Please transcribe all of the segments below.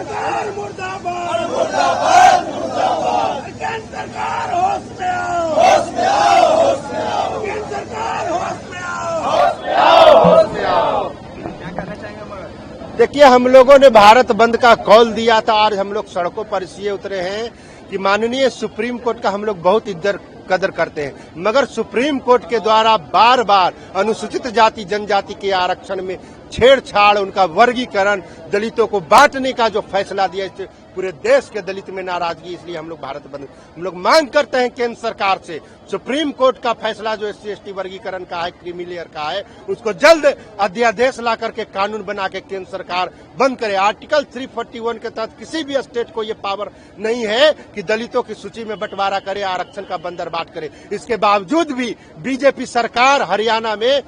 सरकार मुर्दाबाद मुर्दाबाद मुर्दाबाद। केंद्र सरकार होश में आओ होश में आओ होश में आओ। केंद्र सरकार होश में आओ होश में आओ होश में आओ। क्या कहना चाहेंगे मगर? देखिए, हम लोगों ने भारत बंद का कॉल दिया था और हम लोग सड़कों पर इसलिए उतरे हैं कि माननीय सुप्रीम कोर्ट का हम लोग बहुत इज्जत कदर करते हैं, मगर सुप्रीम कोर्ट के द्वारा बार बार अनुसूचित जाति जनजाति के आरक्षण में छेड़छाड़, उनका वर्गीकरण, दलितों को बांटने का जो फैसला दिया, इससे पूरे देश के दलित में नाराजगी, इसलिए हम लोग भारत बंद हम लोग मांग करते हैं केंद्र सरकार से सुप्रीम कोर्ट का फैसला जो SC/ST वर्गीकरण का है, क्रीमी लेयर का है, उसको जल्द अध्यादेश ला करके कानून बना के केंद्र सरकार बंद करे। आर्टिकल 341 के तहत किसी भी स्टेट को ये पावर नहीं है कि दलितों की सूची में बंटवारा करे, आरक्षण का बंदरबाट करे। इसके बावजूद भी बीजेपी सरकार हरियाणा में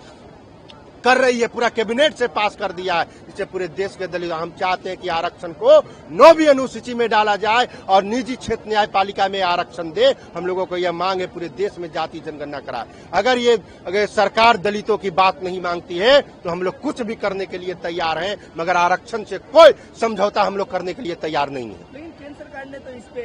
कर रही है, पूरा कैबिनेट से पास कर दिया है। इससे पूरे देश के दलित, हम चाहते हैं कि आरक्षण को 9वीं अनुसूची में डाला जाए और निजी क्षेत्र न्यायपालिका में आरक्षण दे। हम लोगों को यह मांग है, पूरे देश में जाति जनगणना कराए। अगर सरकार दलितों की बात नहीं मांगती है तो हम लोग कुछ भी करने के लिए तैयार हैं, मगर आरक्षण से कोई समझौता हम लोग करने के लिए तैयार नहीं है। लेकिन केंद्र सरकार ने तो इस पे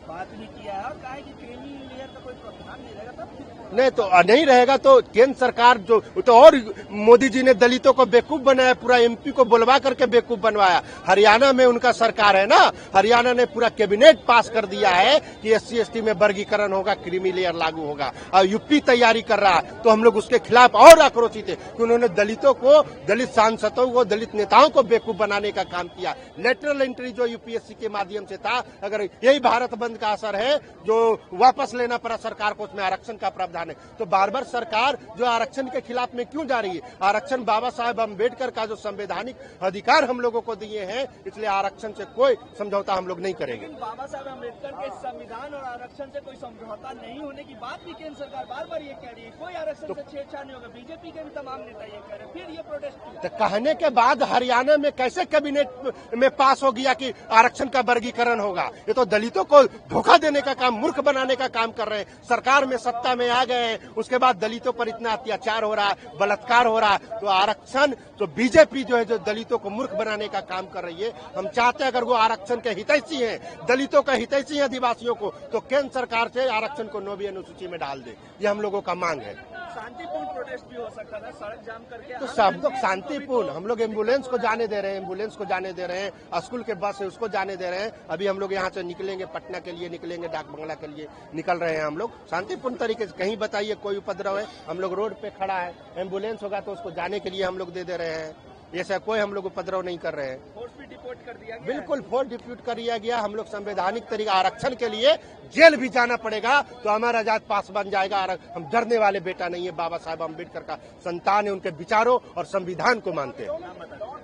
बात भी किया है और कहा है कि क्रीमी लेयर का कोई प्रावधान नहीं रहेगा। नहीं तो नहीं रहेगा तो केंद्र सरकार जो तो, और मोदी जी ने दलितों को बेवकूफ बनाया, पूरा MP को बुलवा करके बेवकूफ बनवाया। हरियाणा में उनका सरकार है ना, हरियाणा ने पूरा कैबिनेट पास कर दिया है कि SC/ST में वर्गीकरण होगा, क्रीमी लेयर लागू होगा, और UP तैयारी कर रहा है। तो हम लोग उसके खिलाफ और आक्रोशित है कि उन्होंने दलितों को, दलित सांसदों को, दलित नेताओं को बेवकूफ बनाने का काम किया। लेटरल एंट्री जो UPSC के माध्यम से था, अगर यही भारत बंद का असर है जो वापस लेना पड़ा सरकार को, उसमें आरक्षण का प्रावधान है, तो बार बार सरकार जो आरक्षण के खिलाफ में क्यों जा रही है? आरक्षण बाबा साहेब अम्बेडकर का जो संवैधानिक अधिकार हम लोगों को दिए हैं, इसलिए आरक्षण से कोई समझौता हम लोग नहीं करेंगे। बाबा साहेब अम्बेडकर के संविधान और आरक्षण से कोई समझौता नहीं होने की बात भी केंद्र सरकार बार बार ये कह रही है। कोई आरक्षण से छेड़छाड़ नहीं होगा। बीजेपी के भी तमाम नेता ये कह रहे हैं, फिर ये प्रोटेस्ट तो कहने के बाद हरियाणा में कैसे कैबिनेट में पास हो गया कि आरक्षण का वर्गीकरण होगा? ये तो दलितों को धोखा देने का काम, मूर्ख बनाने का काम कर रहे हैं। सरकार में सत्ता में आ गए हैं, उसके बाद दलितों पर इतना अत्याचार हो रहा है, बलात्कार हो रहा है, तो आरक्षण तो बीजेपी जो है जो दलितों को मूर्ख बनाने का काम कर रही है। हम चाहते हैं अगर वो आरक्षण के हितैषी हैं, दलितों का हितैषी है, आदिवासियों को, तो केंद्र सरकार से आरक्षण को 9वीं अनुसूची में डाल दे। ये हम लोगों का मांग है। शांतिपूर्ण प्रोटेस्ट भी हो सकता था, सड़क जाम करके तो सब लोग शांतिपूर्ण, हम लोग एम्बुलेंस को जाने दे रहे हैं, एम्बुलेंस को जाने दे रहे हैं, स्कूल के बस है उसको जाने दे रहे हैं। अभी हम लोग यहाँ से निकलेंगे, पटना के लिए निकलेंगे, डाक बंगला के लिए निकल रहे हैं। हम लोग शांतिपूर्ण तरीके से, कहीं बताइए कोई उपद्रव है? हम लोग रोड पे खड़ा है, एम्बुलेंस होगा तो उसको जाने के लिए हम लोग दे रहे हैं। ऐसा कोई हम लोग उपद्रव नहीं कर रहे हैं। फोर्स भी डिपोर्ट कर दिया गया, बिल्कुल फोर्स डिप्यूट कर दिया गया। हम लोग संवैधानिक तरीका, आरक्षण के लिए जेल भी जाना पड़ेगा तो अमर आजाद पास बन जाएगा। हम डरने वाले बेटा नहीं है, बाबा साहेब अम्बेडकर का संतान है, उनके विचारों और संविधान को मानते हैं।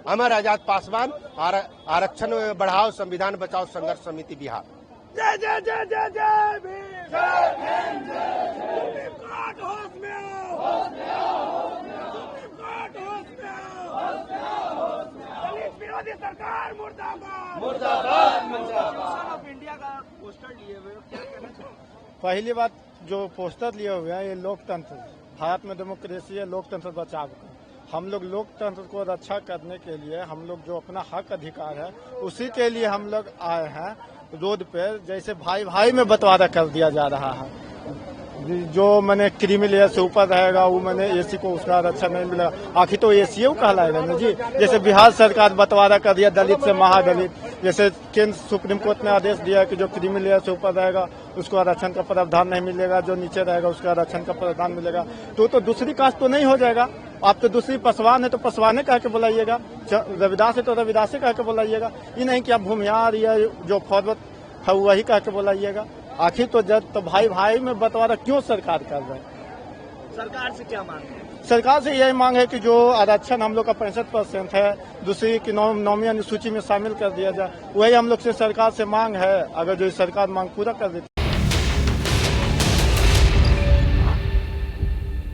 अमर आजाद पासवान, आरक्षण बढ़ाओ, संविधान बचाओ, संघर्ष समिति बिहार। जय जय जय जय जय भीम। होश में आओ, दलित विरोधी सरकार मुर्दाबाद मुर्दाबाद मुर्दाबाद। इंडिया का पोस्टर लिए हुए, क्या कहना चाहिए? पहली बात, जो पोस्टर लिए हुए हैं ये लोकतंत्र, भारत में डेमोक्रेसी है, लोकतंत्र बचाव का। हम लोग लोकतंत्र को रक्षा करने के लिए, हम लोग जो अपना हक अधिकार है उसी के लिए हम लोग आए हैं रोड पे। जैसे भाई भाई में बंटवारा कर दिया जा रहा है, जो मैंने क्रीमी लेयर से ऊपर रहेगा वो मैंने SC को उसका आरक्षण नहीं मिलेगा। आखिर तो SC कहलाएगा ना जी। जैसे बिहार सरकार बंटवारा कर दिया दलित से महादलित, जैसे केंद्र सुप्रीम कोर्ट ने आदेश दिया कि जो क्रीमी लेयर से ऊपर रहेगा उसको आरक्षण का प्रावधान नहीं मिलेगा, जो नीचे रहेगा उसका आरक्षण का प्रावधान मिलेगा। तो दूसरी कास्ट तो नहीं हो जाएगा। आप तो दूसरी पसवान है तो पसवाने कह के बुलाइएगा, रविदास है तो रविदासे कह के बुलाइएगा। ये नहीं कि आप भूमियार या जो फौरवत है वही कह के बुलाइएगा। आखिर तो जब तो भाई भाई में बंटवारा क्यों सरकार कर रहा है? सरकार से क्या मांग है? सरकार से यही मांग है कि जो आरक्षण हम लोग का 65% है, दूसरी की 9वीं अनुसूची में शामिल कर दिया जाए। वही हम लोग से सरकार से मांग है। अगर जो सरकार मांग पूरा कर देती